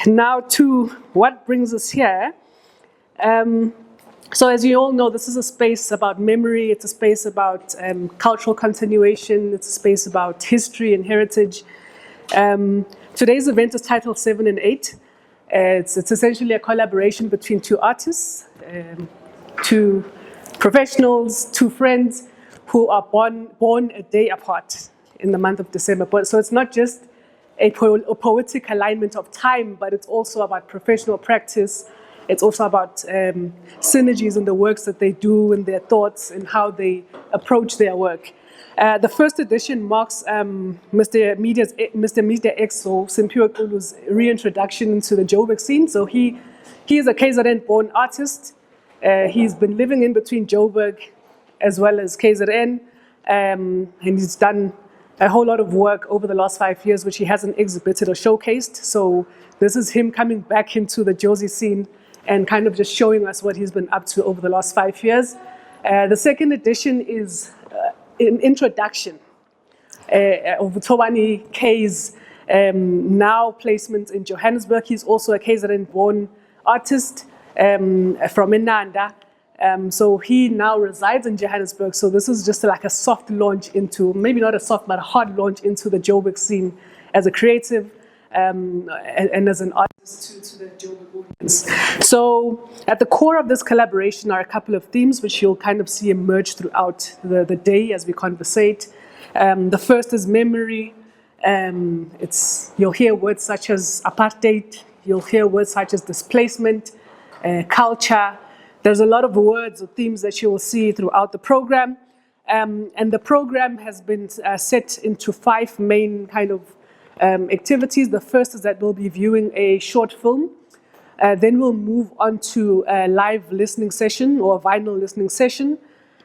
now to what brings us here. So as you all know, this is a space about memory, it's a space about cultural continuation, it's a space about history and heritage. Today's event is titled 7 and 8. It's essentially a collaboration between two artists, two professionals, two friends who are born a day apart in the month of December. So it's not just a poetic alignment of time, but it's also about professional practice. It's also about synergies in the works that they do and their thoughts and how they approach their work. The first edition marks Mr MediaX, or Simphiwe Xulu's reintroduction into the Joburg scene. So he is a KZN-born artist. He's been living in between Joburg as well as KZN, and he's done a whole lot of work over the last 5 years, which he hasn't exhibited or showcased. So this is him coming back into the Jozi scene and kind of just showing us what he's been up to over the last 5 years. The second edition is an introduction of Thobani K's now placement in Johannesburg. He's also a KZN-born artist from Inanda. So he now resides in Johannesburg. So this is just like a soft launch into, maybe not a soft, but a hard launch into the Joburg scene as a creative and as an artist to the Joburg audience. So at the core of this collaboration are a couple of themes which you'll kind of see emerge throughout the day as we conversate. The first is memory. You'll hear words such as apartheid. You'll hear words such as displacement, culture. There's a lot of words or themes that you will see throughout the program. And the program has been set into 5 main kind of activities. The first is that we'll be viewing a short film. Then we'll move on to a live listening session or a vinyl listening session.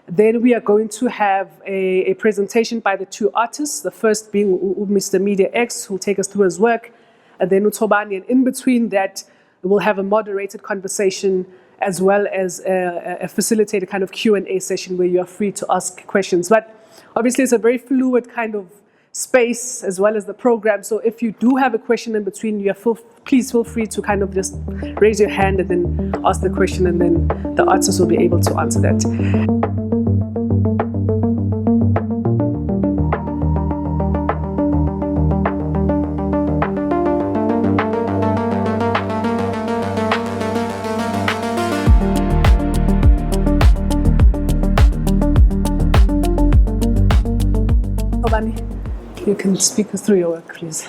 Then we are going to have a presentation by the two artists, the first being Mr MediaX, who will take us through his work, and then Thobani. And in between that, we'll have a moderated conversation as well as a facilitated kind of Q&A session where you are free to ask questions. But obviously, it's a very fluid kind of space as well as the program. So if you do have a question in between, please feel free to kind of just raise your hand and then ask the question, and then the artists will be able to answer that. You can speak us through your work, please.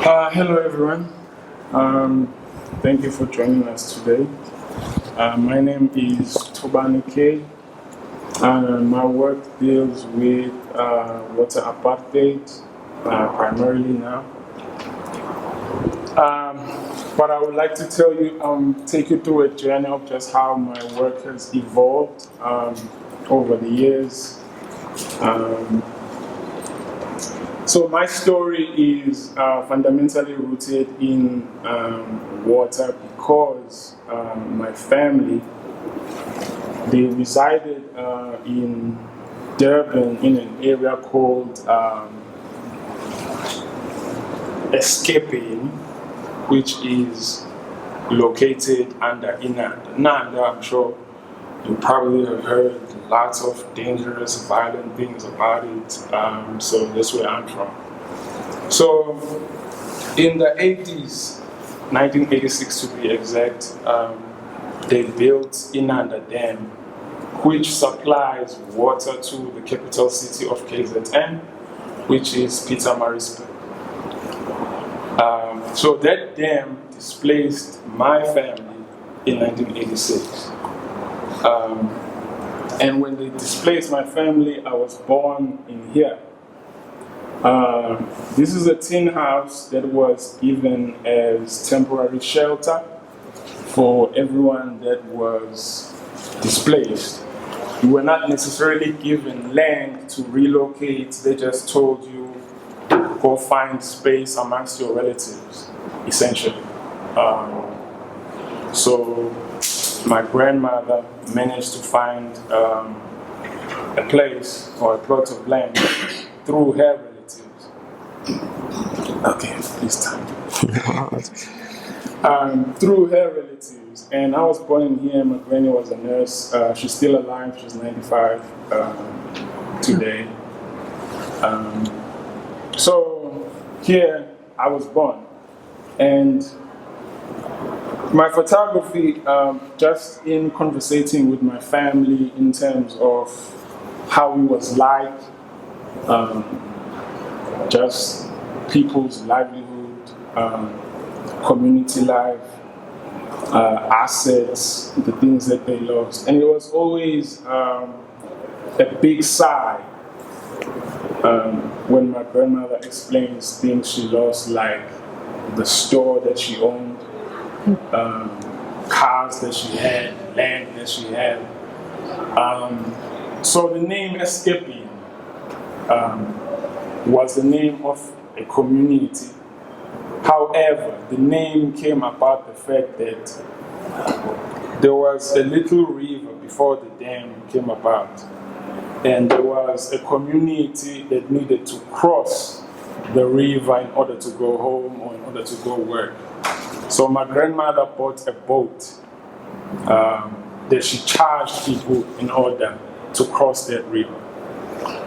Hello, everyone. Thank you for joining us today. My name is Thobani K. My work deals with water apartheid, primarily now. But I would like to tell you, take you through a journey of just how my work has evolved over the years. So my story is fundamentally rooted in water because my family, they resided in Durban in an area called Escaping, which is located under Inanda. Inanda, I'm sure you probably have heard lots of dangerous, violent things about it. So that's where I'm from. So in the 80s, 1986 to be exact, they built Inanda Dam, which supplies water to the capital city of KZN, which is Pietermaritzburg. So that dam displaced my family in 1986. And when they displaced my family, I was born in here. This is a tin house that was given as temporary shelter for everyone that was displaced. You were not necessarily given land to relocate. They just told you, go find space amongst your relatives, essentially. So my grandmother managed to find a place or a plot of land through her relatives. Okay, please time. through her relatives. And I was born in here. My granny was a nurse. She's still alive. She's 95 today. So here I was born. And my photography, just in conversating with my family in terms of how it was like, just people's livelihood, community life, assets, the things that they lost. And it was always a big sigh when my grandmother explains things she lost, like the store that she owned, cars that she had, land that she had. So the name Escapian was the name of a community. However, the name came about the fact that there was a little river before the dam came about, and there was a community that needed to cross the river in order to go home or in order to go work. So my grandmother bought a boat that she charged people in order to cross that river.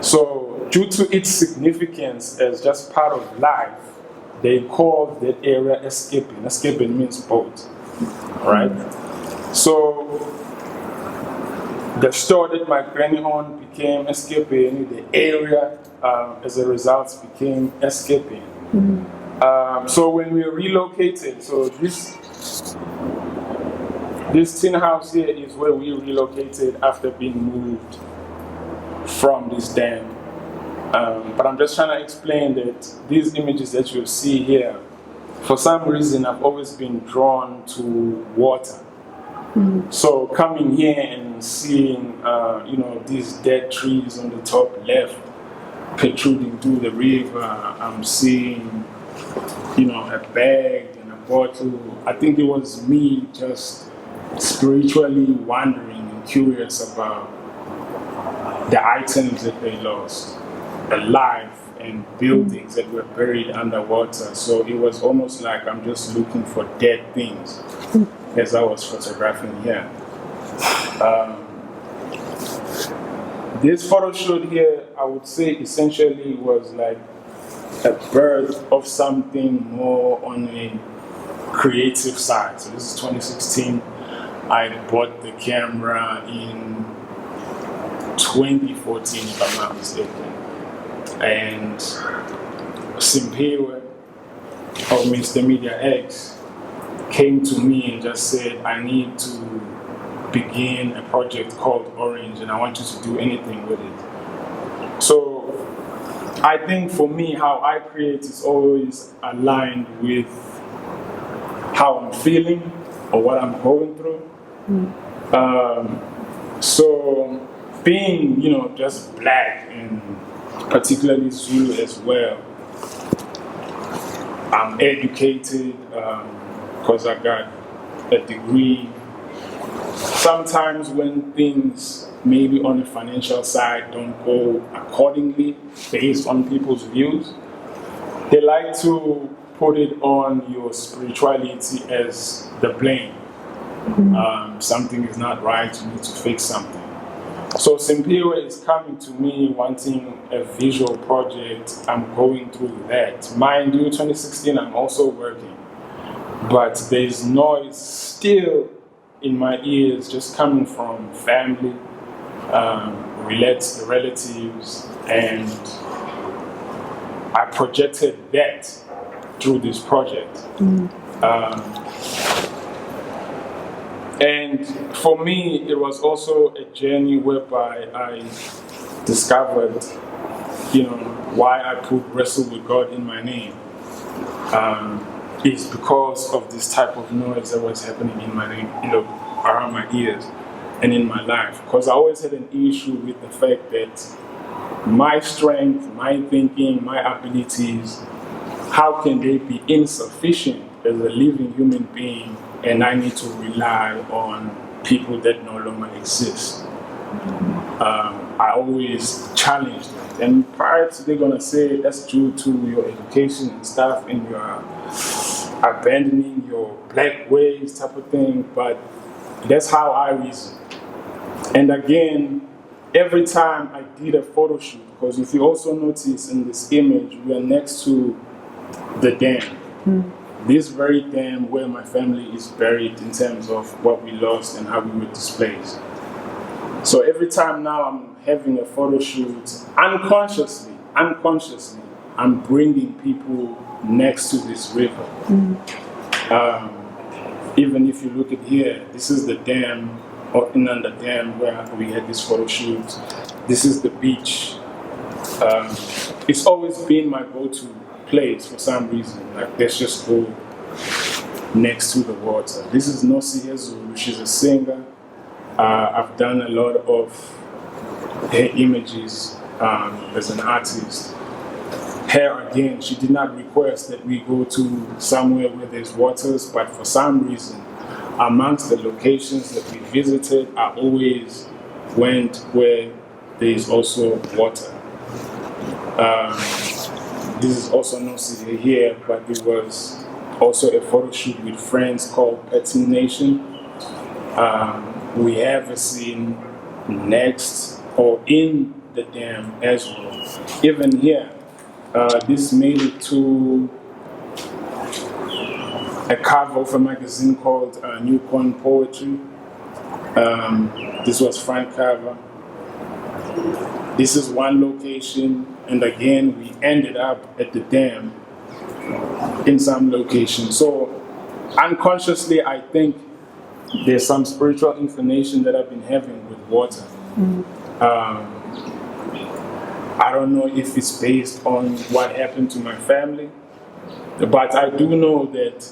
So due to its significance as just part of life, they called that area Escapian. Escapian means boat, right? So the store that my granny owned became Escapian. The area, as a result, became Escapian. So when we relocated, so this tin house here is where we relocated after being moved from this dam. But I'm just trying to explain that these images that you see here, for some reason, I've always been drawn to water. So coming here and seeing, these dead trees on the top left protruding through the river, I'm seeing, a bag and a bottle. I think it was me just spiritually wondering and curious about the items that they lost, the life and buildings that were buried underwater. So it was almost like I'm just looking for dead things as I was photographing here. This photo shoot here, I would say essentially was like a birth of something more on a creative side. So this is 2016. I bought the camera in 2014, if I'm not mistaken. And Simpiwe, or Mr MediaX, came to me and just said, I need to begin a project called Orange, and I want you to do anything with it. So I think for me, how I create is always aligned with how I'm feeling or what I'm going through. So being, just black and particularly Zulu as well, I'm educated because I got a degree. Sometimes when things maybe on the financial side don't go accordingly based on people's views, they like to put it on your spirituality as the blame. Something is not right, you need to fix something. So Simpiwe is coming to me wanting a visual project. I'm going through that. Mind you, 2016, I'm also working. But there's noise still in my ears just coming from family, relatives, and I projected that through this project. And for me, it was also a journey whereby I discovered, why I put Wrestle with God in my name. Is because of this type of noise that was happening in my name, around my ears and in my life. Because I always had an issue with the fact that my strength, my thinking, my abilities, how can they be insufficient as a living human being, and I need to rely on people that no longer exist. I always challenge that. And prior to they're going to say that's due to your education and stuff and your abandoning your black ways type of thing, but that's how I reason. And again, every time I did a photo shoot, because if you also notice in this image, we are next to the dam. This very dam where my family is buried in terms of what we lost and how we were displaced. So every time now I'm having a photo shoot, unconsciously, I'm bringing people next to this river. Even if you look at here, this is the dam, or Inanda Dam, where we had this photo shoot. This is the beach. It's always been my go-to place for some reason. Like, let's just go next to the water. This is Nosi Hezulu. She's a singer. I've done a lot of her images as an artist. Her, again, she did not request that we go to somewhere where there's waters, but for some reason, amongst the locations that we visited, I always went where there is also water. This is also no city here, but it was also a photo shoot with friends called Petting Nation. We have a scene next or in the dam as well. Even here, this made it to a cover of a magazine called New Corn Poetry. This was front cover. This is one location, and again, we ended up at the dam in some location. So unconsciously, I think there's some spiritual inclination that I've been having with water. I don't know if it's based on what happened to my family, but I do know that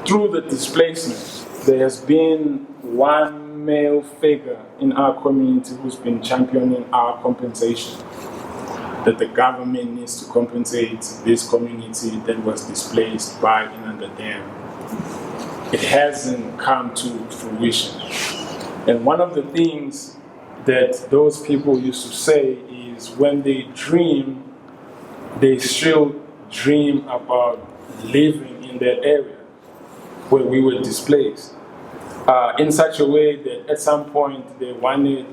through the displacement, there has been one male figure in our community who's been championing our compensation, that the government needs to compensate this community that was displaced by Inanda Dam. It hasn't come to fruition. And one of the things that those people used to say is when they dream, they still dream about living in that area where we were displaced. In such a way that at some point they wanted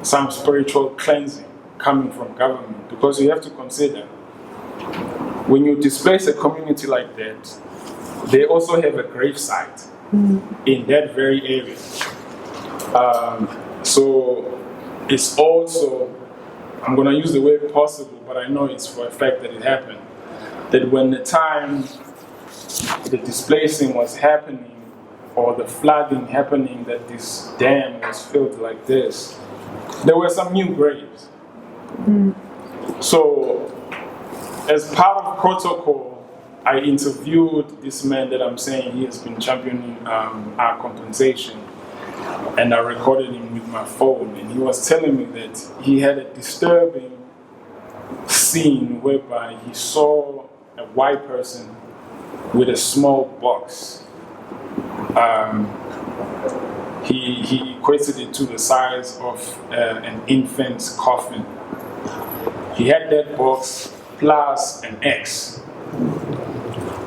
some spiritual cleansing coming from government. Because you have to consider, when you displace a community like that, they also have a grave site in that very area. So it's also, I'm going to use the word possible, but I know it's for a fact that it happened, that when the time the displacing was happening, or the flooding happening, that this dam was filled like this, there were some new graves. So, as part of protocol, I interviewed this man that I'm saying he has been championing our compensation, and I recorded him with my phone, and he was telling me that he had a disturbing scene whereby he saw a white person with a small box. He equated it to the size of an infant's coffin. He had that box plus an X.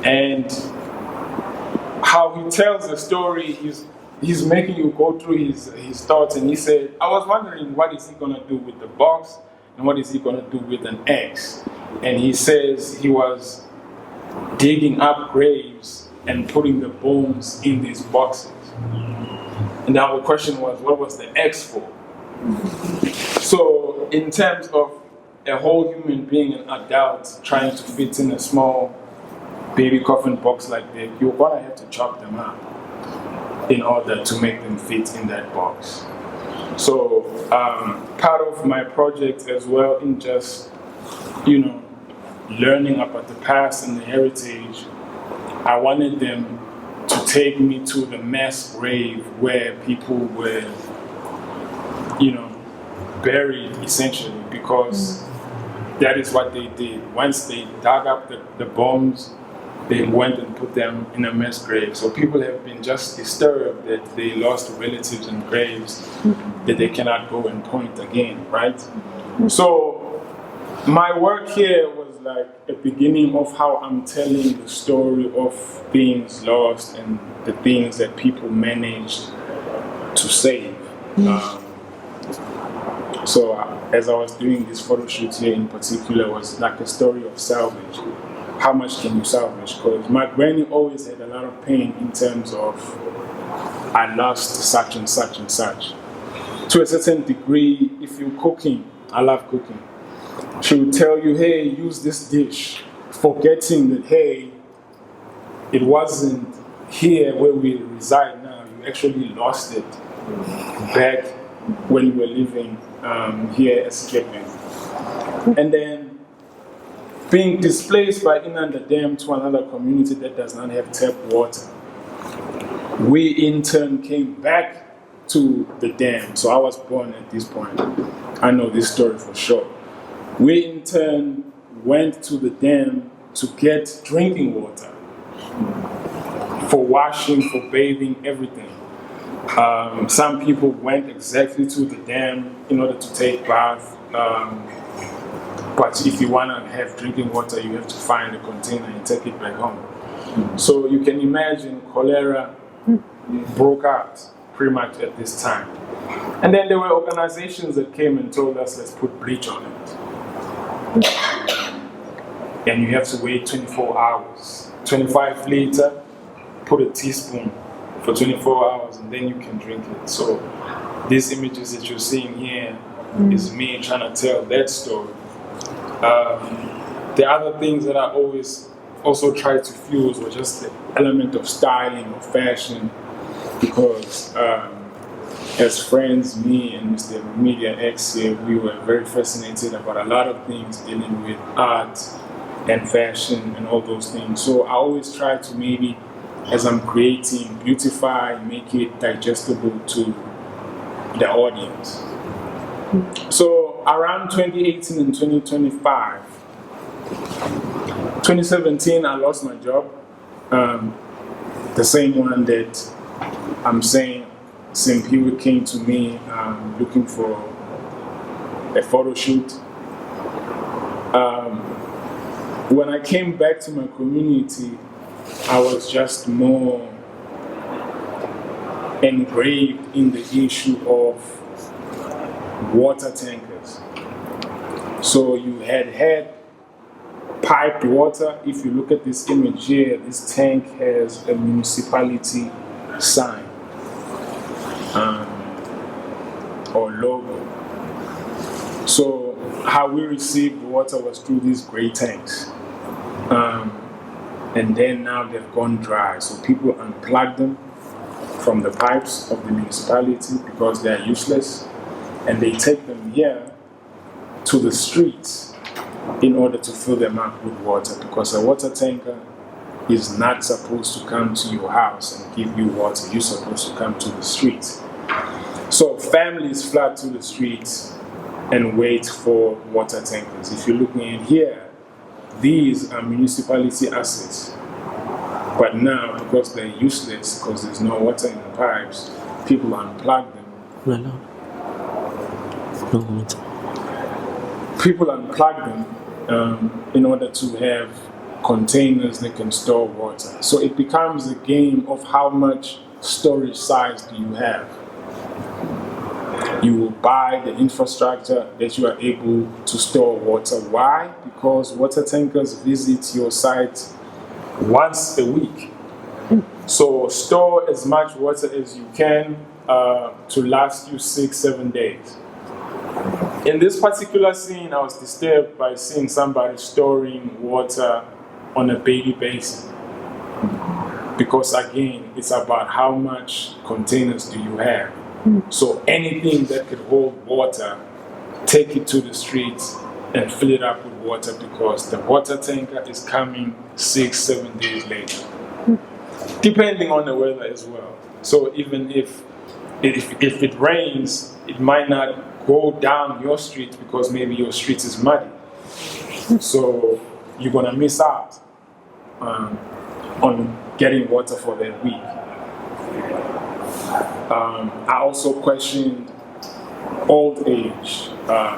And how he tells the story, he's making you go through his thoughts, and he said, I was wondering what is he going to do with the box and what is he going to do with an X. And he says he was digging up graves and putting the bones in these boxes. And now the question was, what was the X for? So in terms of a whole human being, an adult, trying to fit in a small baby coffin box like that, you're going to have to chop them up in order to make them fit in that box. So part of my project as well, in just, learning about the past and the heritage, I wanted them to take me to the mass grave where people were, buried essentially, because that is what they did. Once they dug up the bones, they went and put them in a mass grave. So people have been just disturbed that they lost relatives and graves that they cannot go and point again, right? So my work here was was like a beginning of how I'm telling the story of things lost and the things that people managed to save. So as I was doing this photo shoot here in particular, it was like a story of salvage. How much can you salvage? Because my granny always had a lot of pain in terms of, I lost such and such and such. To a certain degree, if you're cooking, I love cooking, she would tell you, hey, use this dish, forgetting that, hey, it wasn't here where we reside now. You actually lost it back when you were living here as Japan. And then being displaced by Inanda Dam to another community that does not have tap water. We in turn came back to the dam. So I was born at this point. I know this story for sure. We in turn went to the dam to get drinking water for washing, for bathing, everything. Some people went exactly to the dam in order to take bath. But if you want to have drinking water, you have to find a container and take it back home. So you can imagine cholera broke out pretty much at this time. And then there were organizations that came and told us, let's put bleach on it. And you have to wait 24 hours. 25 liter, put a teaspoon for 24 hours, and then you can drink it. So these images that you're seeing here is me trying to tell that story. The other things that I always also try to fuse were just the element of styling or fashion, because as friends, me and Mr MediaX here, we were very fascinated about a lot of things dealing with art and fashion and all those things. So I always try to maybe, as I'm creating, beautify, make it digestible to the audience. So around 2018 and 2025, 2017, I lost my job. The same one that I'm saying Simpiwe came to me looking for a photo shoot. When I came back to my community, I was just more engraved in the issue of water tankers. So you had piped water. If you look at this image here, this tank has a municipality sign or logo. So how we received water was through these gray tanks. And then now they've gone dry. So people unplug them from the pipes of the municipality because they're useless. And they take them here to the streets in order to fill them up with water, because a water tanker is not supposed to come to your house and give you water. You're supposed to come to the streets. So families flood to the streets and wait for water tankers. If you're looking at here, these are municipality assets. But now, because they're useless, because there's no water in the pipes, people unplug them. People unplug them in order to have containers that can store water. So it becomes a game of how much storage size do you have. You will buy the infrastructure that you are able to store water. Why? Because water tankers visit your site once a week. So store as much water as you can to last you 6-7 days. In this particular scene, I was disturbed by seeing somebody storing water on a daily basis. Because again, it's about how much containers do you have. So anything that could hold water, take it to the streets and fill it up with water, because the water tanker is coming 6-7 days later. Depending on the weather as well. So even if it rains, it might not go down your street because maybe your street is muddy. So you're gonna miss out on getting water for that week. I also questioned old age,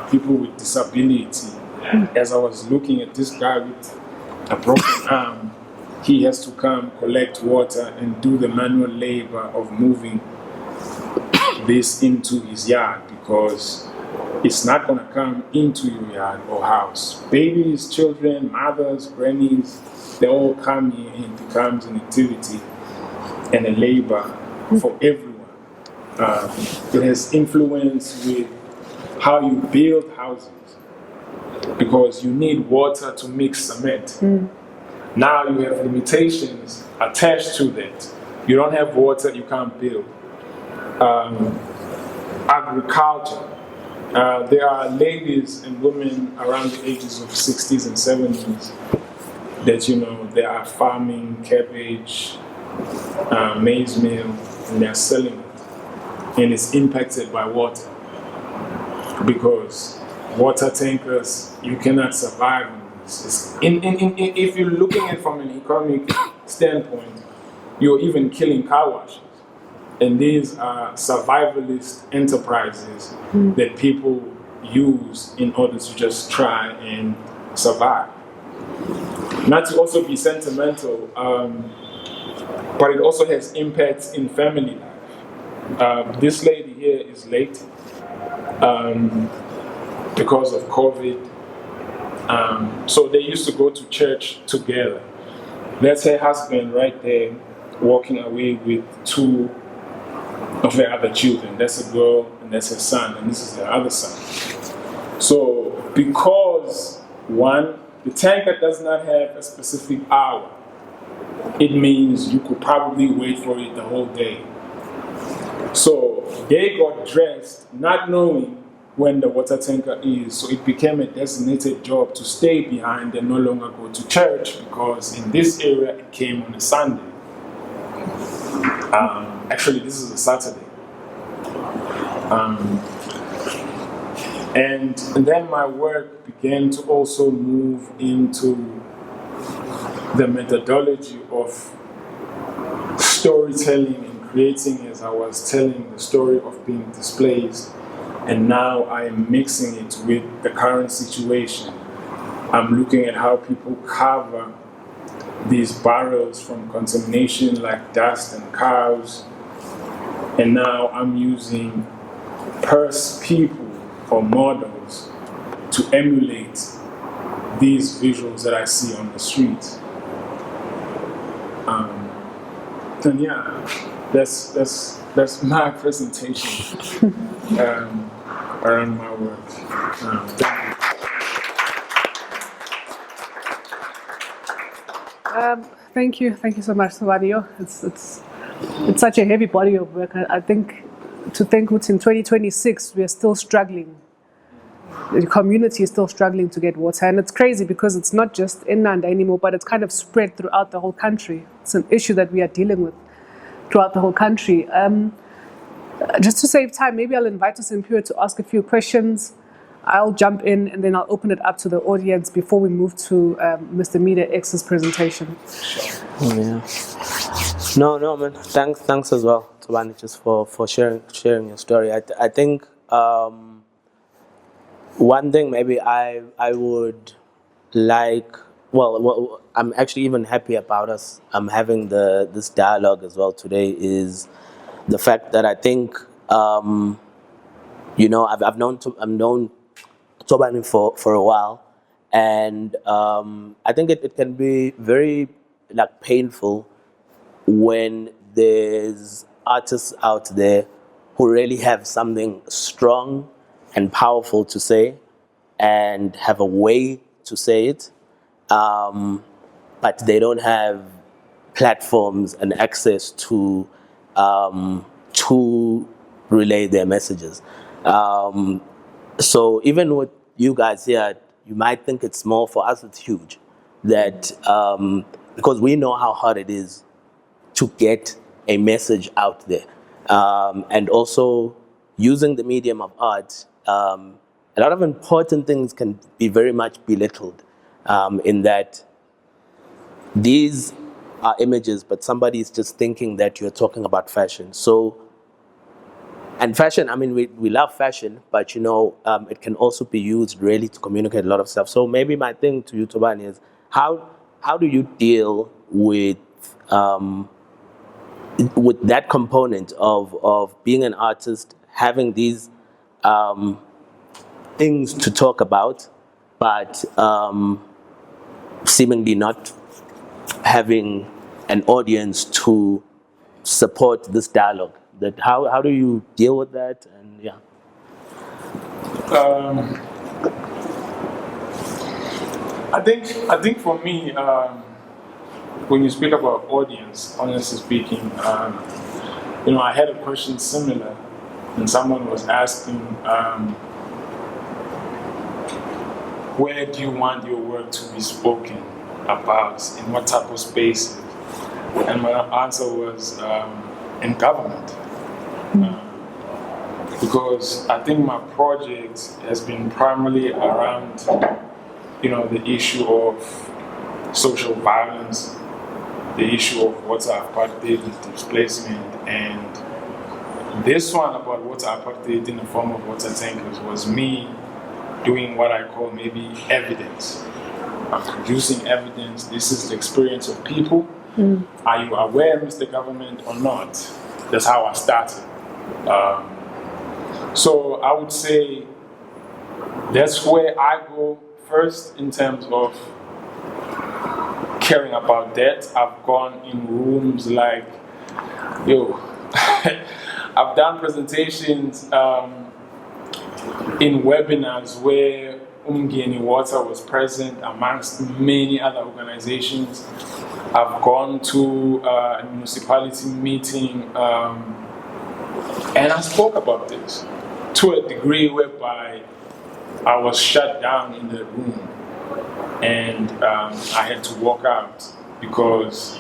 people with disability, as I was looking at this guy with a broken arm, he has to come collect water and do the manual labor of moving this into his yard, because it's not going to come into your yard or house. Babies, children, mothers, grannies, they all come here, and it becomes an activity and a labor for everyone. It has influence with how you build houses, because you need water to mix cement. Now you have limitations attached to that. You don't have water, you can't build. Agriculture. There are ladies and women around the ages of 60s and 70s that, they are farming cabbage, maize meal, and they're selling it. And it's impacted by water, because water tankers, you cannot survive on this. If you're looking at it from an economic standpoint, you're even killing car washes. And these are survivalist enterprises that people use in order to just try and survive. Not to also be sentimental, but it also has impacts in family life. This lady here is late because of COVID. So they used to go to church together. That's her husband right there walking away with two of her other children. That's a girl and that's her son, and this is the other son. So because one, the tanker does not have a specific hour, it means you could probably wait for it the whole day. So they got dressed not knowing when the water tanker is, so it became a designated job to stay behind and no longer go to church, because in this area it came on a Sunday. Actually, this is a Saturday. And then my work began to also move into the methodology of storytelling and creating, as I was telling the story of being displaced. And now I am mixing it with the current situation. I'm looking at how people cover these barrels from contamination like dust and cows. And now I'm using people or models to emulate these visuals that I see on the street. And yeah, that's my presentation around my work. Thank you so much, Thobani. It's such a heavy body of work. I think what's in 2026, we are still struggling. The community is still struggling to get water, and it's crazy because it's not just in Nanda anymore, but it's kind of spread throughout the whole country. It's an issue that we are dealing with throughout the whole country. Just to save time, maybe I'll invite us in here to ask a few questions. I'll jump in and then I'll open it up to the audience before we move to Mr MediaX's presentation. Yeah. No, man. Thanks as well, Thobani, just for sharing your story. I think one thing maybe I would like. Well, I'm actually even happy about us. I'm having this dialogue as well today. Is the fact that I think I've known Thobani for a while, and I think it can be very painful when there's artists out there who really have something strong and powerful to say and have a way to say it, but they don't have platforms and access to relay their messages. So even with you guys here, you might think it's small. For us, it's huge. That because we know how hard it is to get a message out there, and also using the medium of art, a lot of important things can be very much belittled. In that these are images, but somebody is just thinking that you're talking about fashion. So And fashion, I mean, we love fashion, but it can also be used really to communicate a lot of stuff. So maybe my thing to you, Thobani, is how do you deal with that component of being an artist, having these things to talk about, but seemingly not having an audience to support this dialogue? That how do you deal with that? And yeah. I think for me, when you speak about audience, honestly speaking, I had a question similar, and someone was asking, where do you want your work to be spoken about? In what type of spaces? And my answer was in government. Because I think my project has been primarily around, the issue of social violence, the issue of water apartheid and displacement, and this one about water apartheid in the form of water tankers was me doing what I call maybe evidence. I'm producing evidence. This is the experience of people. Are you aware, Mr. Government, or not? That's how I started. So I would say that's where I go first in terms of caring about that. I've gone in rooms like, I've done presentations in webinars where Umgeni Water was present amongst many other organizations. I've gone to a municipality meeting and I spoke about this to a degree whereby I was shut down in the room and I had to walk out because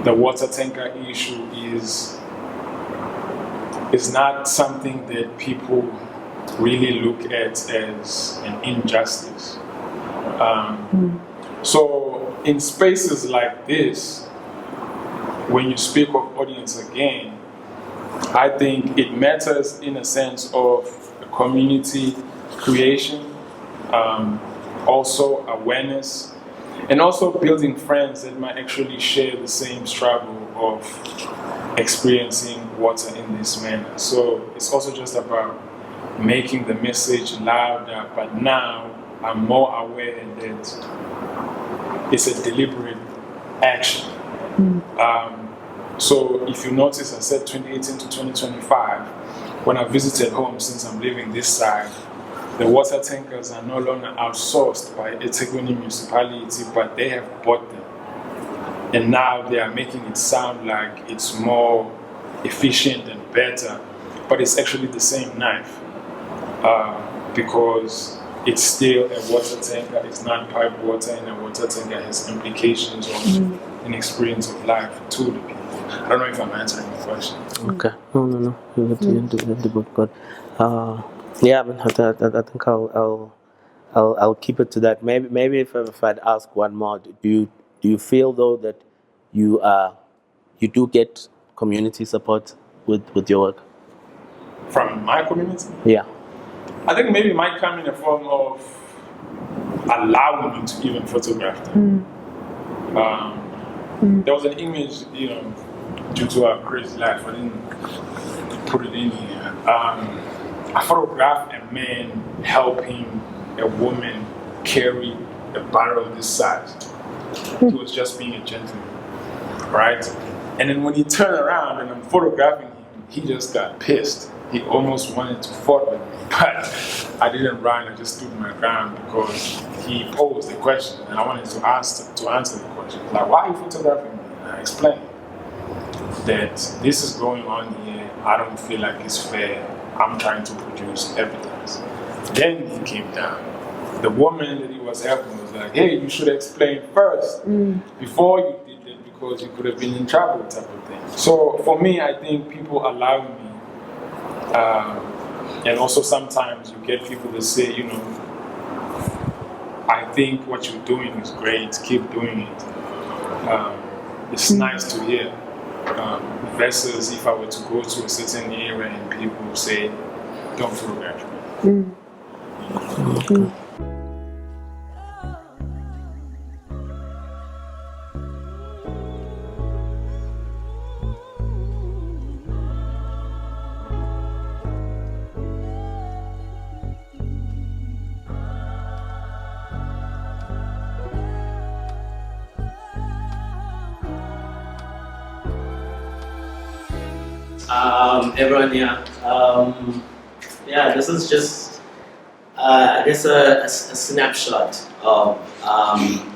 the water tanker issue is not something that people really look at as an injustice. So in spaces like this, when you speak of audience again, I think it matters in a sense of community creation, also awareness, and also building friends that might actually share the same struggle of experiencing water in this manner. So it's also just about making the message louder, but now I'm more aware that it's a deliberate action. So if you notice, I said 2018 to 2025, when I visited home, since I'm living this side, the water tankers are no longer outsourced by eThekwini municipality, but they have bought them. And now they are making it sound like it's more efficient and better, but it's actually the same knife because it's still a water tanker. It's not piped water, and a water tanker has implications of an experience of life to the people. I don't know if I'm answering the question. Okay. No. You did good. Yeah, I mean, I think I'll keep it to that. Maybe if I'd ask one more, do you feel though that you do get community support with your work? From my community? Yeah. I think maybe it might come in the form of allowing me to even photograph them. There was an image, due to our crazy life, I didn't put it in here. I photographed a man helping a woman carry a barrel this size. He was just being a gentleman, right? And then when he turned around and I'm photographing him, he just got pissed. He almost wanted to fight with me, but I didn't run. I just stood my ground because he posed the question, and I wanted to answer the question. Like, why are you photographing me? And I explained that this is going on here. I don't feel like it's fair. I'm trying to produce evidence. Then he came down. The woman that he was helping was like, hey, you should explain first before you did that because you could have been in trouble type of thing. So for me, I think people allow me, and also sometimes you get people that say, I think what you're doing is great, keep doing it. It's nice to hear. versus if I were to go to a certain area and people say, don't photograph me. Everyone here. This is just, I guess, a snapshot of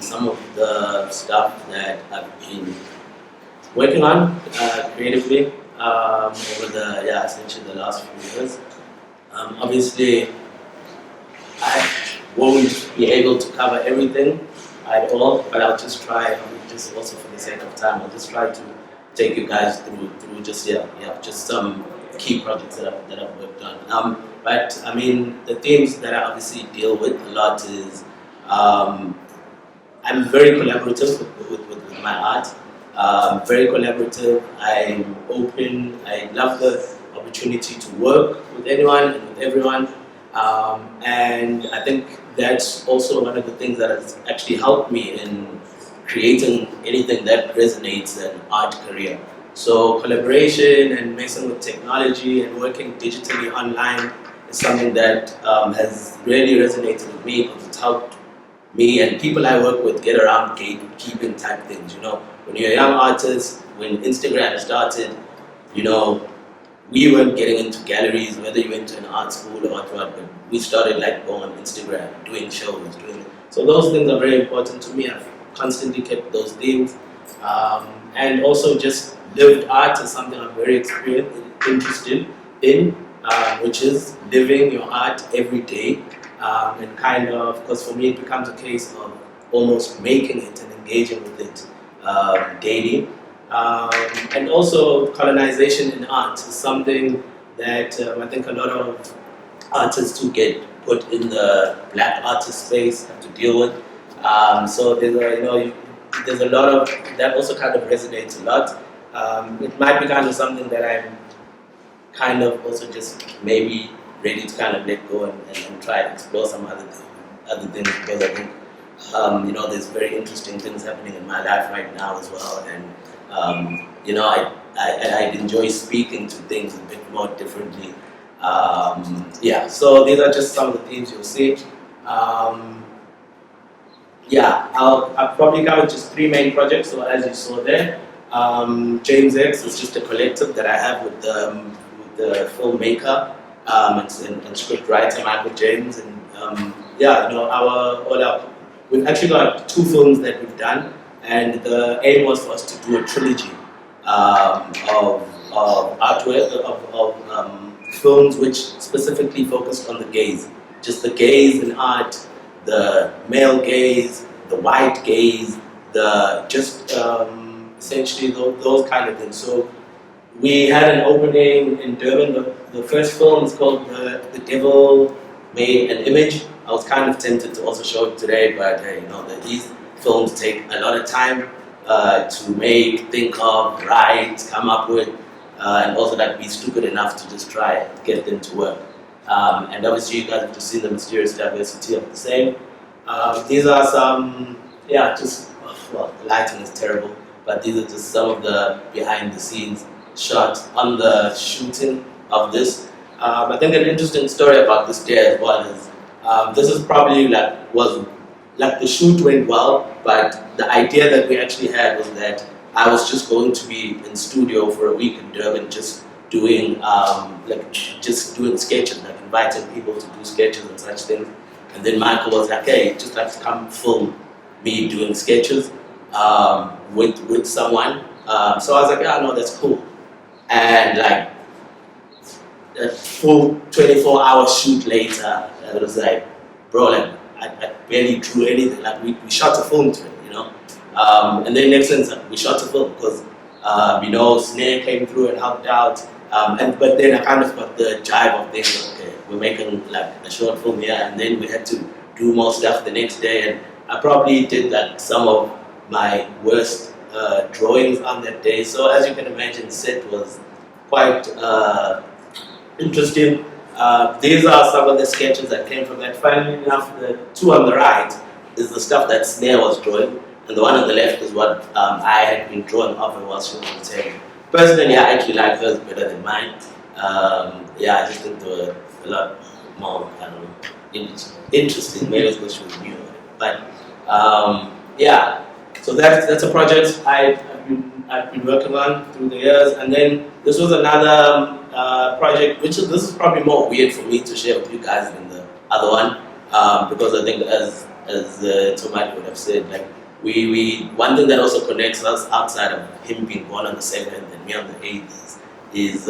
some of the stuff that I've been working on creatively over the, essentially the last few years. Obviously, I won't be able to cover everything at all, but I'll just try, just also for the sake of time, I'll just try to take you guys through just some key projects that I've worked on. But I mean, the themes that I obviously deal with a lot is I'm very collaborative with my art. Very collaborative. I'm open. I love the opportunity to work with anyone and with everyone. And I think that's also one of the things that has actually helped me in creating anything that resonates in art career. So collaboration and messing with technology and working digitally online is something that has really resonated with me because it's helped me and people I work with get around gatekeeping type things. You know, when you're a young artist, when Instagram started, you know, we weren't getting into galleries, whether you went to an art school or what, but we started like going on Instagram, doing shows, so those things are very important to me. I've constantly kept those themes. And also just lived art is something I'm very interested in, which is living your art every day. And kind of, because for me it becomes a case of almost making it and engaging with it daily. And also colonization in art is something that I think a lot of artists who get put in the black artist space have to deal with. So there's a lot of, that also kind of resonates a lot. It might be kind of something that I'm kind of also just maybe ready to kind of let go and try to explore some other things, because I think there's very interesting things happening in my life right now as well, and I enjoy speaking to things a bit more differently. So these are just some of the themes you'll see. I'll probably cover just 3 main projects. So as you saw there, James X is just a collective that I have with the filmmaker and script writer Michael James, and we've actually got 2 films that we've done, and the aim was for us to do a trilogy of artwork of films which specifically focused on the gaze, just the gaze in art, the male gaze, the white gaze, essentially those kind of things. So we had an opening in Durban. The first film is called The Devil Made an Image. I was kind of tempted to also show it today, but these films take a lot of time to make, think of, write, come up with, and also that be stupid enough to just try and get them to work. And obviously you guys have just seen the mysterious diversity of the same. These are some, the lighting is terrible, but these are just some of the behind the scenes shots on the shooting of this. I think an interesting story about this day as well is, this is probably the shoot went well, but the idea that we actually had was that I was just going to be in studio for a week in Durban, just doing sketches, like inviting people to do sketches and such things. And then Michael was like, "Hey, just like to come film me doing sketches with someone." So I was like, "Yeah, no, that's cool." And like a full 24-hour shoot later, I was like, "Bro, like I barely drew anything. Like we shot a film to it, And then next instance, we shot a film because Snare came through and helped out. But then I kind of got the jive of things. Okay, we're making like a short film here, and then we had to do more stuff the next day. And I probably did like some of my worst drawings on that day. So as you can imagine, set was quite interesting. These are some of the sketches that came from that. Funnily enough, the two on the right is the stuff that Snare was drawing, and the one on the left is what I had been drawing of and while she was on the table. Personally, I actually like hers better than mine. Yeah, I just think they were a lot more, I don't know, interesting. Maybe it's because she was new. But yeah, so that's a project I've been working on through the years. And then this was another project, this is probably more weird for me to share with you guys than the other one, because I think as Thobani would have said, like one thing that also connects us outside of him being born on the 7th and me on the 8th is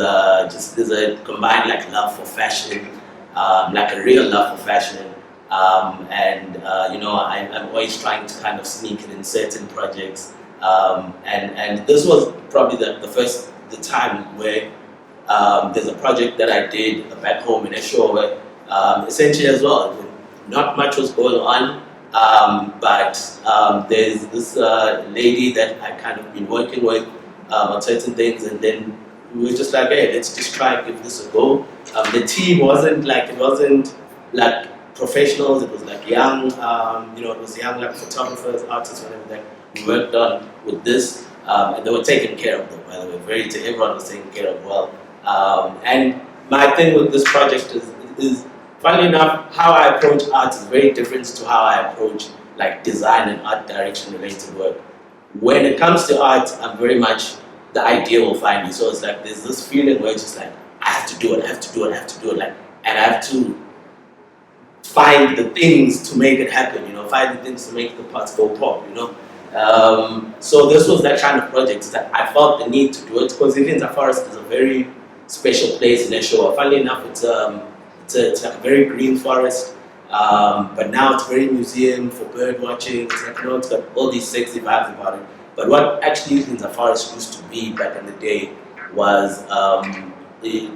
just there's a combined like love for fashion, like a real love for fashion. And you know, I'm always trying to kind of sneak it in certain projects. And this was probably the time where there's a project that I did back home in Eshowe where essentially as well, not much was going on, but there's this lady that I kind of been working with on certain things, and then we were just like, hey, let's just try and give this a go. The team wasn't like professionals, it was like young, you know, it was young like photographers, artists, whatever that we worked on with this, and they were taken care of, though, by the way, everyone was taken care of well. And my thing with this project is funnily enough, how I approach art is very different to how I approach like design and art direction related work. When it comes to art, I'm very much the idea will find me. So it's like there's this feeling where it's just like I have to do it, like, and I have to find the things to make it happen, you know, find the things to make the parts go pop, you know. So this was that kind of project that I felt the need to do it because Reinterpretation Forest is a very special place in Eshowe. Funnily enough, it's like a very green forest, but now it's very museum for bird watching. It's like, you know, it's got all these sexy vibes about it. But what actually Reinterpretation Forest used to be back in the day was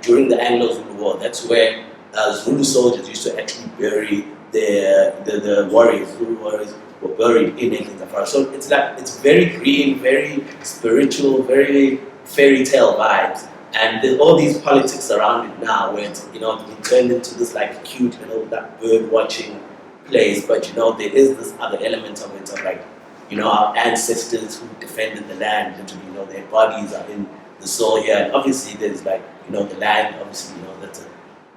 during the Anglo-Zulu War. That's where Zulu soldiers used to actually bury the warriors. Zulu warriors were buried in Reinterpretation Forest. So it's like it's very green, very spiritual, very fairy tale vibes. And there's all these politics around it now where it's, you know, it turned into this like cute, you know, that bird watching place. But you know, there is this other element of it of like, you know, our ancestors who defended the land, literally, you know, their bodies are in the soil here. And obviously there's like, you know, the land, obviously, you know, that's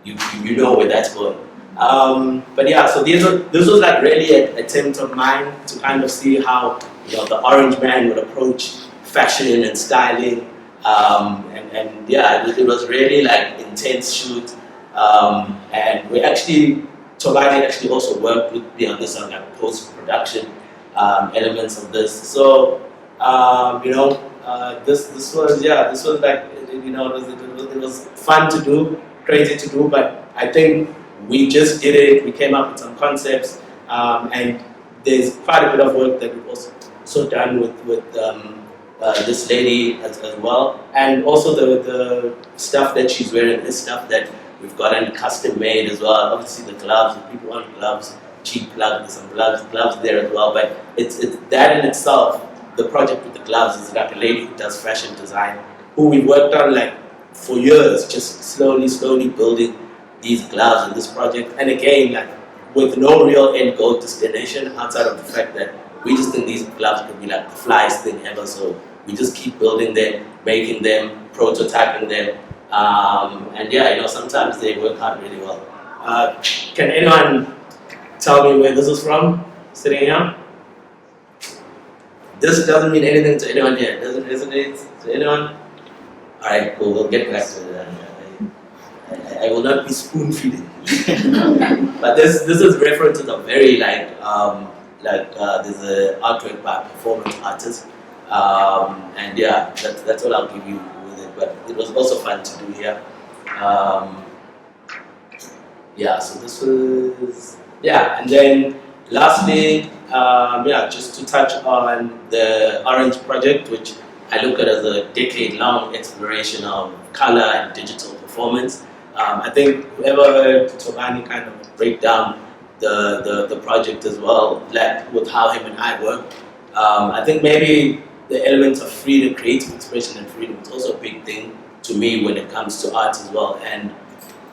you know where that's going. But yeah, so this was like really an attempt of mine to kind of see how, you know, the orange man would approach fashion and styling. And yeah, it was really like intense shoot, and Thobani actually also worked with me on this on like post-production elements of this. So you know, this was like, you know, it was fun to do, crazy to do, but I think we just did it. We came up with some concepts, and there's quite a bit of work that we've also done with this lady as well, and also the stuff that she's wearing is stuff that we've gotten custom made as well. Obviously the gloves, if people want gloves, cheap gloves, some gloves there as well. But it's that in itself. The project with the gloves is like a lady who does fashion design, who we worked on like for years, just slowly building these gloves in this project. And again, like with no real end goal destination outside of the fact that we just think these gloves could be like the flyest thing ever. So we just keep building them, making them, prototyping them, and yeah, you know, sometimes they work out really well. Can anyone tell me where this is from? Sitting here? This doesn't mean anything to anyone here. Doesn't resonate to anyone? All right, cool. We'll get back to that. I will not be spoon feeding. But this is reference to the very like there's an artwork by a performance artist, and yeah, that's all I'll give you with it. But it was also fun to do here. Yeah, so this was and then lastly, just to touch on the Orange project, which I look at as a decade-long exploration of color and digital performance. I think whoever heard Thobani kind of break down the project as well, like with how him and I work, I think maybe the element of freedom, creative expression and freedom is also a big thing to me when it comes to art as well. And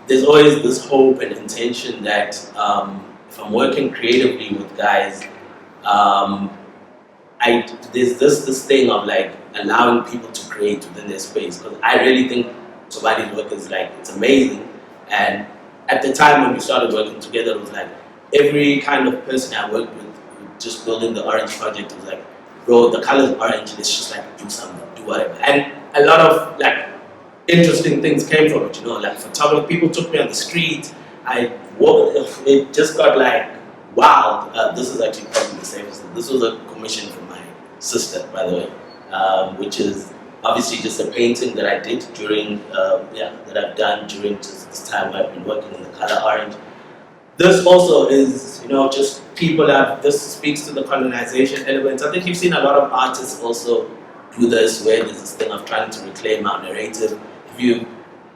there's always this hope and intention that if I'm working creatively with guys, there's this thing of like allowing people to create within their space, because I really think Thobani's work is like, it's amazing. And at the time when we started working together, it was like every kind of person I worked with just building the Orange project was like, bro, the color's orange, let's just like do something, do whatever. And a lot of like interesting things came from it, you know, like photography, people took me on the street, I walked, it just got like, wow, this is actually probably the safest thing. This was a commission from my sister, by the way, which is obviously just a painting that I did during, that I've done during this time I've been working in the color orange. This also is, you know, just people this speaks to the colonization elements. I think you've seen a lot of artists also do this, where there's this thing of trying to reclaim our narrative. If you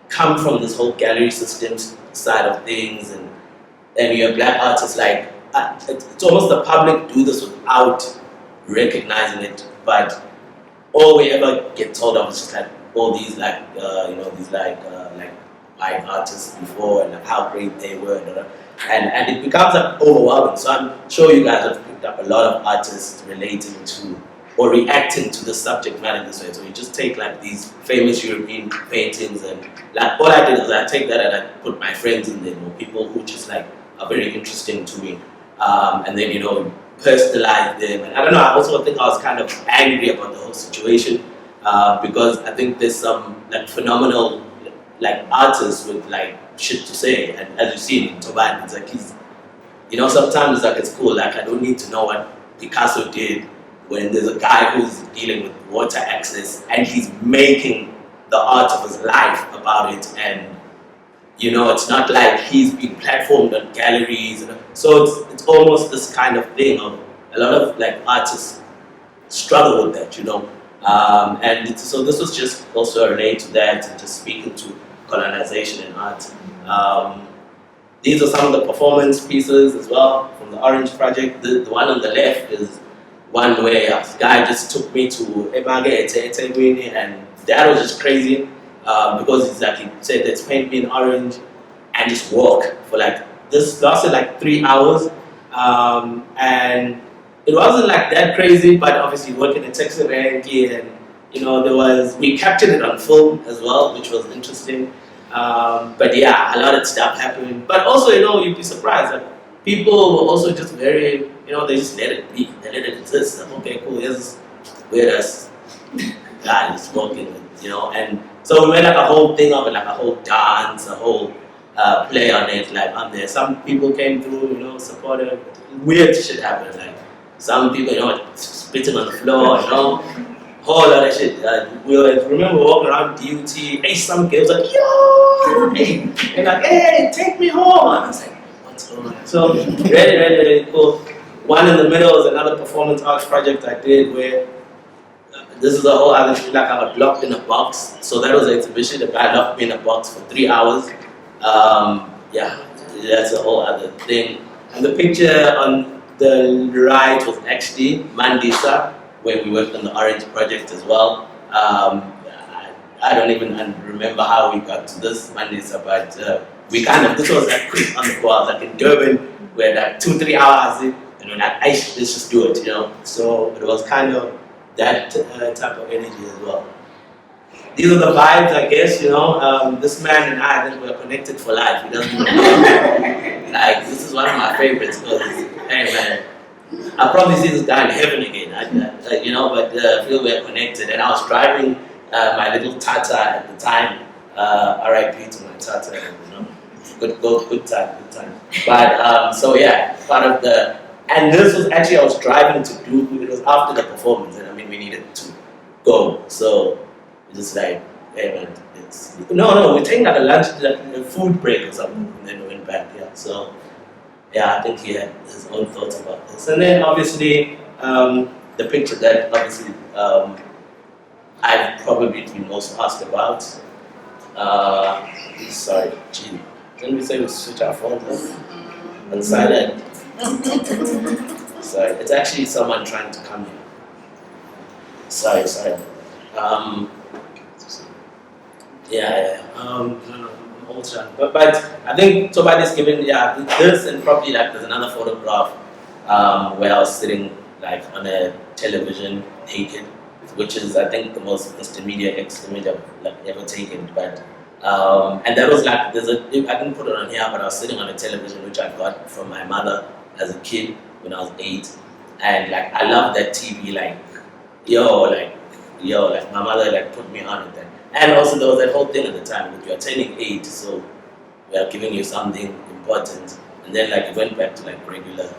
come from this whole gallery systems side of things, and you're a black artist, like, it's almost the public do this without recognizing it, but all we ever get told of is just like all these like these like white artists before, and like how great they were, and it becomes like overwhelming. So I'm sure you guys have picked up a lot of artists relating to or reacting to the subject matter this way. So you just take like these famous European paintings, and like all I did is I take that and I put my friends in there, you know, people who just like are very interesting to me, and then, you know, personalize them. And I don't know, I also think I was kind of angry about the whole situation, because I think there's some like phenomenal like artists with like shit to say, and as you see in Thobani, it's like he's, you know, sometimes it's like it's cool, like I don't need to know what Picasso did when there's a guy who's dealing with water access and he's making the art of his life about it. And, you know, it's not like he's being platformed on galleries, so it's almost this kind of thing of a lot of like artists struggle with that, you know. So this was just also related to that, and just speaking to colonization in art. These are some of the performance pieces as well from the Orange project. The one on the left is one where a guy just took me to Ebage, and that was just crazy, because he's like, he said, let's paint me in orange and just walk for like, this lasted like 3 hours, and it wasn't like that crazy, but obviously working in Texas and, you know, we captured it on film as well, which was interesting. But yeah, a lot of stuff happened. But also, you know, you'd be surprised that people were also just very, you know, they just let it be, they let it exist. Like, okay, cool, here's where us guy is walking, you know. And so we made like a whole thing of it, like a whole dance, a whole play on it, like on there. Some people came through, you know, supported. Weird shit happened, like some people, you know, spitting on the floor, you know, whole lot of shit. We remember walking around DUT, hey, some girls like, yo, and like, hey, take me home. And I was like, what's going on? So really, really, really cool. One in the middle is another performance arts project I did, where this is a whole other thing, like I was locked in a box. So that was an exhibition. The guy locked me in a box for 3 hours. Yeah, that's a whole other thing. And the picture on the right was actually Mandisa, where we worked on the Orange project as well. I don't even remember how we got to this Mandisa, but this was like quick on the go. I was like in Durban, where like 2-3 hours in, and we're like, let's just do it, you know. So it was kind of that type of energy as well. These are the vibes, I guess, you know. This man and I think we're connected for life. He doesn't even know. Like, this is one of my favorites, because, hey man, I'll probably see this guy in heaven again, you know, but I feel we're connected. And I was driving my little Tata at the time, RIP to my Tata, you know, good time. But, so yeah, part of and this was actually, I was driving to do, it was after the performance, and I mean, we needed to go, so just like, hey man, no, we're taking like a lunch, like a food break or something, and then we went back, yeah, so, yeah, I think he had his own thoughts about this. And then obviously, the picture that obviously I've probably been most asked about, sorry, gee, didn't we say we switch our phones off on silent? Sorry, it's actually someone trying to come here. Sorry. I'm almost done. But I think Thobani's given, this and probably like there's another photograph where I was sitting like on a television naked, which is I think the most Mr MediaX image I've like ever taken. But and that was like I didn't put it on here, but I was sitting on a television which I got from my mother as a kid when I was 8, and like I love that TV like like my mother like put me on it then. And also there was that whole thing at the time that you are turning 8, so we are giving you something important, and then like it went back to like regular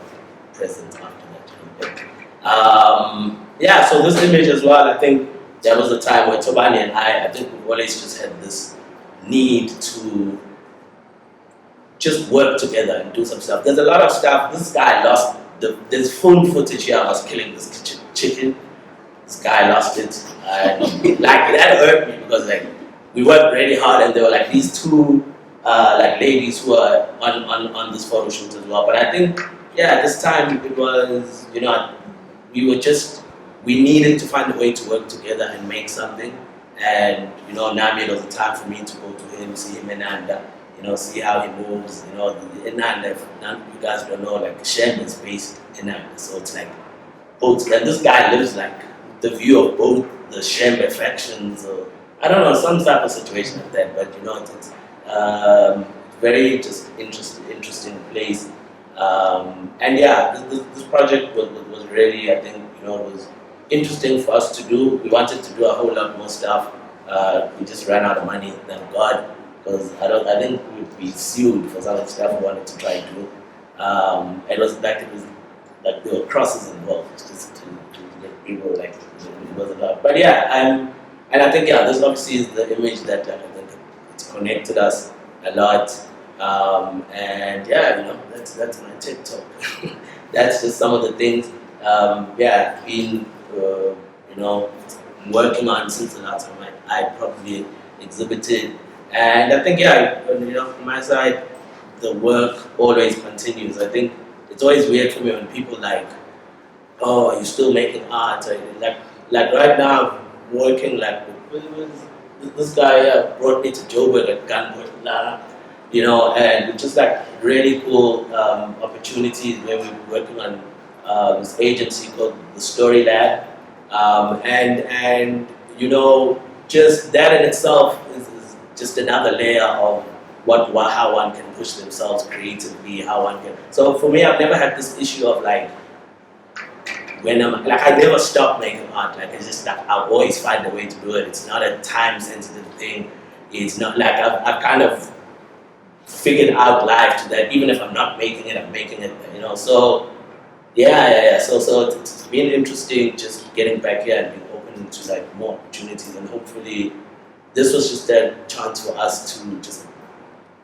presents after that. So this image as well, I think there was a time where Thobani and I think we always just had this need to just work together and do some stuff. There's a lot of stuff. This guy lost there's full footage here of us killing this chicken. This guy lost it, and like that hurt me because like we worked really hard, and there were like these two like ladies who are on this photo shoot as well. But I think this time it was we needed to find a way to work together and make something. And Nami, it was a time for me to go to him, see him in Nanda, see how he moves. In Nanda, you guys don't know, like Shem is based in Nanda, so it's like both. And this guy lives like the view of both the Shembe factions, or I don't know, some type of situation like that. But it's very just interesting place. And this project was really, I think, it was interesting for us to do. We wanted to do a whole lot more stuff. We just ran out of money, thank God, because I think we'd be sued for some of the stuff we wanted to try to do. It was like there were crosses involved just to get people like it was a lot. But and I think this obviously is the image that I think it's connected us a lot. And that's my TikTok. That's just some of the things. Been working on since the last time I probably exhibited, and I think from my side, the work always continues. I think it's always weird for me when people like, oh, are you still making art? Or, like right now, I'm working like this guy brought me to Joburg at gunpoint, and it's just like really cool opportunities where we're working on this agency called the Story Lab, and just that in itself is just another layer of how one can push themselves creatively, how one can. So for me, I've never had this issue of like when I'm like I never stop making art. Like it's just like I'll always find a way to do it. It's not a time sensitive thing. It's not like I've kind of figured out life to that. Even if I'm not making it, I'm making it. So. So it's been interesting just getting back here and being open to like more opportunities, and hopefully this was just a chance for us to just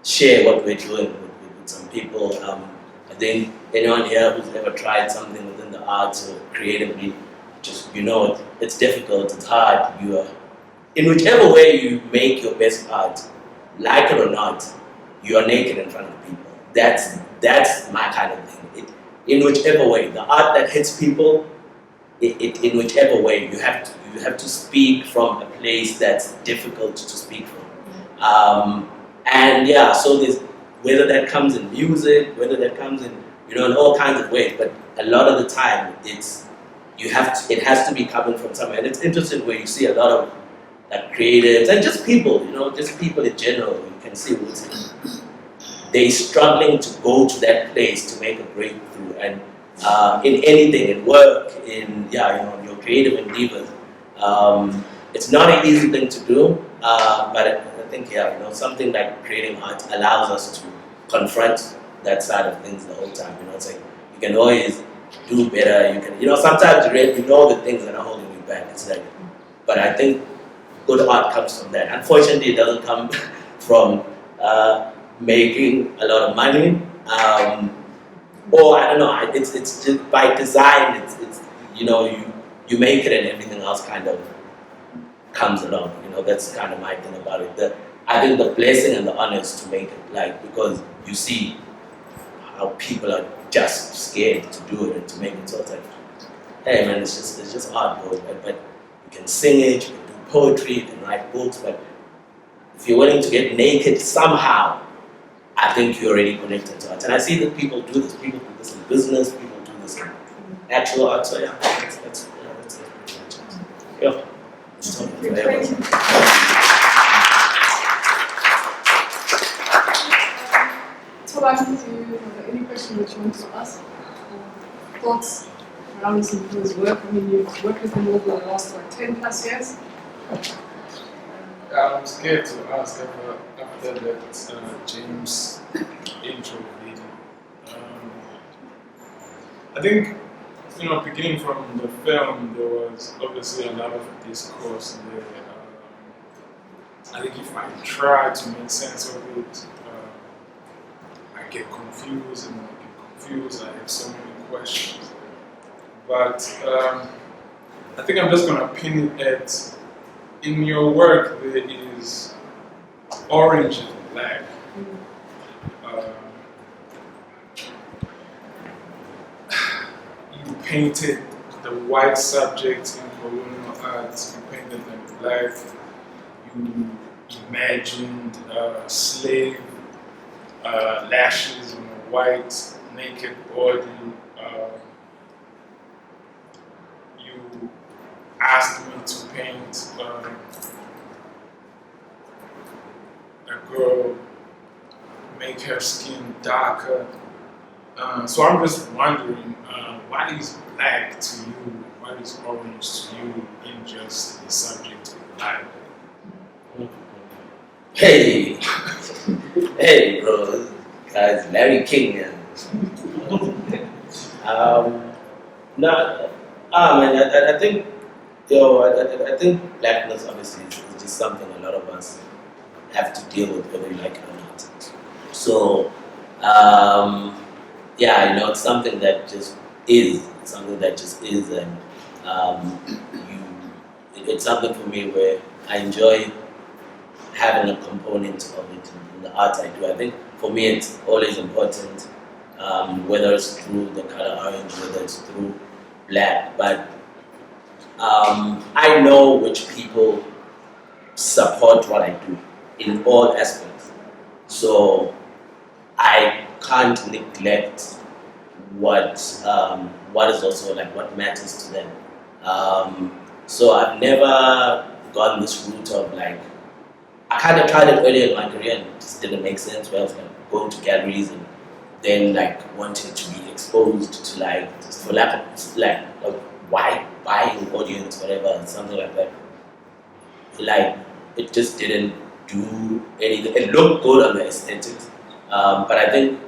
share what we're doing with some people. I think anyone here who's ever tried something within the arts or creatively, just it's difficult, it's hard. You are in whichever way you make your best art, like it or not, you are naked in front of people. That's my kind of thing. In whichever way, the art that hits people, in whichever way, you have to speak from a place that's difficult to speak from. So there's whether that comes in music, whether that comes in in all kinds of ways, but a lot of the time it has to be coming from somewhere. And it's interesting where you see a lot of like creatives and just people, just people in general. You can see they're struggling to go to that place to make a breakthrough, and in anything, in work, in your creative endeavors, it's not an easy thing to do. But I think something like creating art allows us to confront that side of things the whole time. It's like you can always do better. You can sometimes you know the things that are holding you back. It's like, but I think good art comes from that. Unfortunately, it doesn't come from making a lot of money, or I don't know. It's just by design. It's you make it and everything else kind of comes along. That's kind of my thing about it. I think the blessing and the honor is to make it because you see how people are just scared to do it and to make it. So it's like, hey man, it's just art, bro. But you can sing it, you can do poetry, you can write books, but if you're willing to get naked somehow, I think you're already connected to art. And I see that people do this. People do this in business, people do this in actual art. So yeah, that's pretty much it. Yeah. Thobani, do you have any question that you want to ask? Thoughts around his work? I mean, you've worked with him over the last, 10 plus years? I'm scared to ask after that James intro video. I think, beginning from the film, there was obviously a lot of discourse there. I think if I try to make sense of it, I get confused, and I have so many questions. But I think I'm just going to pin it at, in your work there is orange and black. You painted the white subjects in colonial arts, you painted them black, you imagined slave lashes on a white naked body. You asked me to paint a girl, make her skin darker. So I'm just wondering, what is black to you? What is orange to you in just the subject of black? Hey, hey, bro, guys, Larry King. I think, I think blackness obviously is just something a lot of us have to deal with, whether you like it or not. So, it's something that just is. It's something that just is, and it's something for me where I enjoy having a component of it in the art I do. I think for me it's always important, whether it's through the color orange, whether it's through black, but I know which people support what I do in all aspects. So I can't neglect what is also like what matters to them. So I've never gone this route of like, I kind of tried it earlier in my career and it just didn't make sense, where I was like going to galleries and then like wanting to be exposed to like, just for lack of like a wide buying audience, whatever, something like that. Like it just didn't do anything. It looked good on the aesthetics, but I think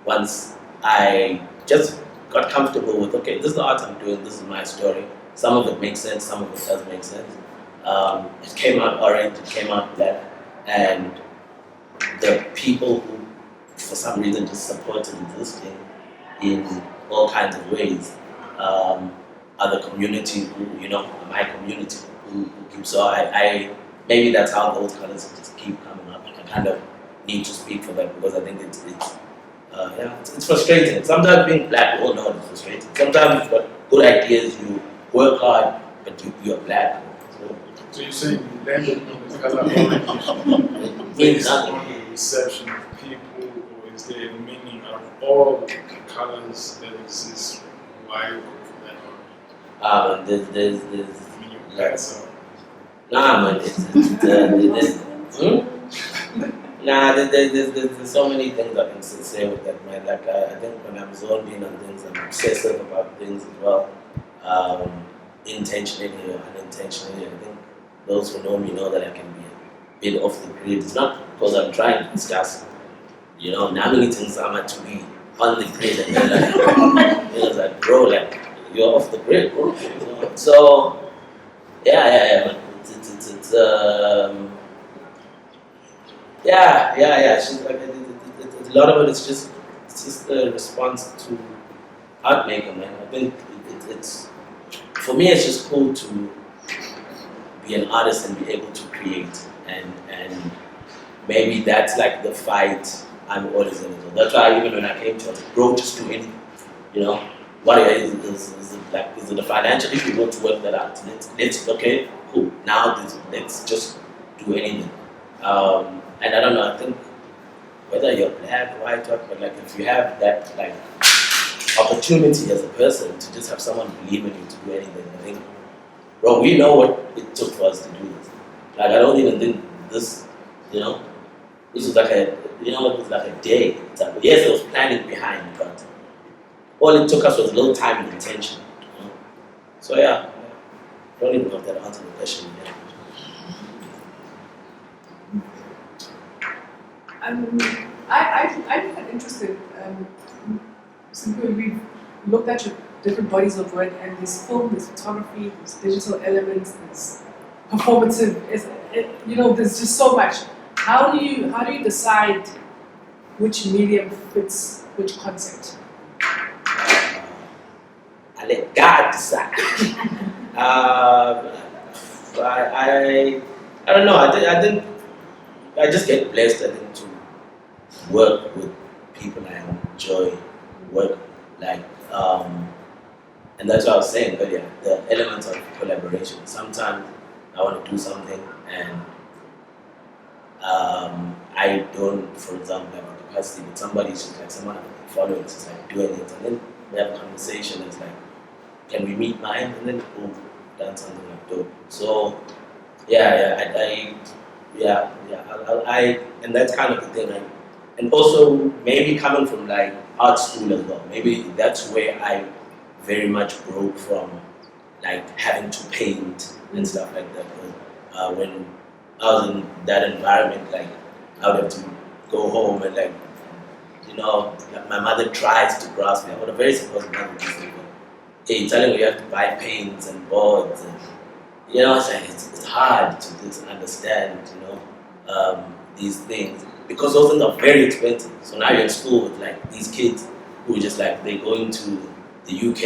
once I just got comfortable with, okay, this is the art I'm doing, this is my story. Some of it makes sense, some of it doesn't make sense. It came out orange, it came out black, and the people who, for some reason, just supported this thing in all kinds of ways are the community who, my community who keeps. So I maybe that's how those colors just keep coming up. I kind of need to speak for them because I think it's frustrating. Sometimes being black, we all know it's frustrating. Sometimes you've got good ideas, you work hard, but you're black. So you're saying you landed on the color orange based on the reception of people, or is there a meaning of all the colors that exist? Why you go for that orange? There's When you pass out. nah, man, there's so many things I can say with that, man. Like I think when I'm zoned in on things, I'm obsessive about things as well, intentionally or unintentionally. I think those who know me know that I can be a bit off the grid. It's not because I'm trying to discuss, now many things I'm to be on the grid, and then like, it's like, bro, like you're off the grid, bro. So yeah. It's She's like, a lot of it is just a response to art making, man. I think it's for me, it's just cool to be an artist and be able to create, and maybe that's like the fight I'm always in. That's why even when I came to it, bro, just do anything, what is it the financial issue? We want to work that out. Let's okay, cool. Now let's just do anything. And I don't know. I think whether you're black, white, but like if you have that like opportunity as a person to just have someone believe in you to do anything, I think, bro, we know what it took for us to do this. Like I don't even think this, you know, this was like it was like a day. It's like, yes, there was planning behind, but all it took us was a little time and intention. You know? So yeah, I don't even know if that answered the question. Yeah. I find that interesting. Simply we've looked at your different bodies of work, and there's film, there's photography, there's digital elements, there's performative. There's just so much. How do you decide which medium fits which concept? I let God decide. I don't know. I think I just get blessed. I think to work with people I enjoy work like, and that's what I was saying earlier. The element of collaboration. Sometimes I want to do something and I don't, for example, have the capacity, but somebody's just like someone I'm following is just like doing it, and then we have a conversation. It's like, can we meet mine? And then boom, done something like dope. So and that's kind of the thing. And also maybe coming from like art school as well. Maybe that's where I very much broke from like having to paint and stuff like that. When I was in that environment, like I would have to go home and like, like my mother tries to grasp me. I got a very supportive mother. Hey, telling me you have to buy paints and boards, and it's like it's hard to just understand, these things because those things are very expensive. So now you're in school with like these kids who are just like they're going to the UK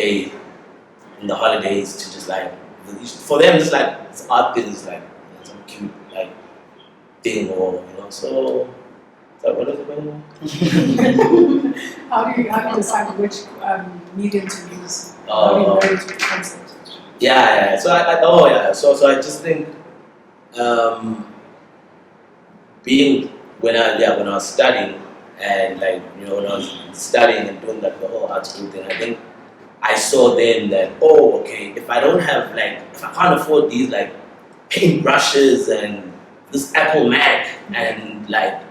in the holidays to just like for them it's like it's art things like some cute like thing or so. What is it? How do you decide which medium to use? How do you know the concept? Yeah. So I just think being when I was studying and like when I was studying and doing like the whole art school thing, I think I saw then that if I don't have like if I can't afford these like paint brushes and this Apple Mac and like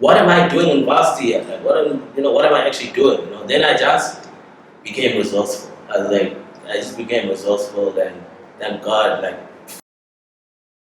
what am I doing in varsity? Like what am I actually doing? Then I just became resourceful. I just became resourceful and thank God like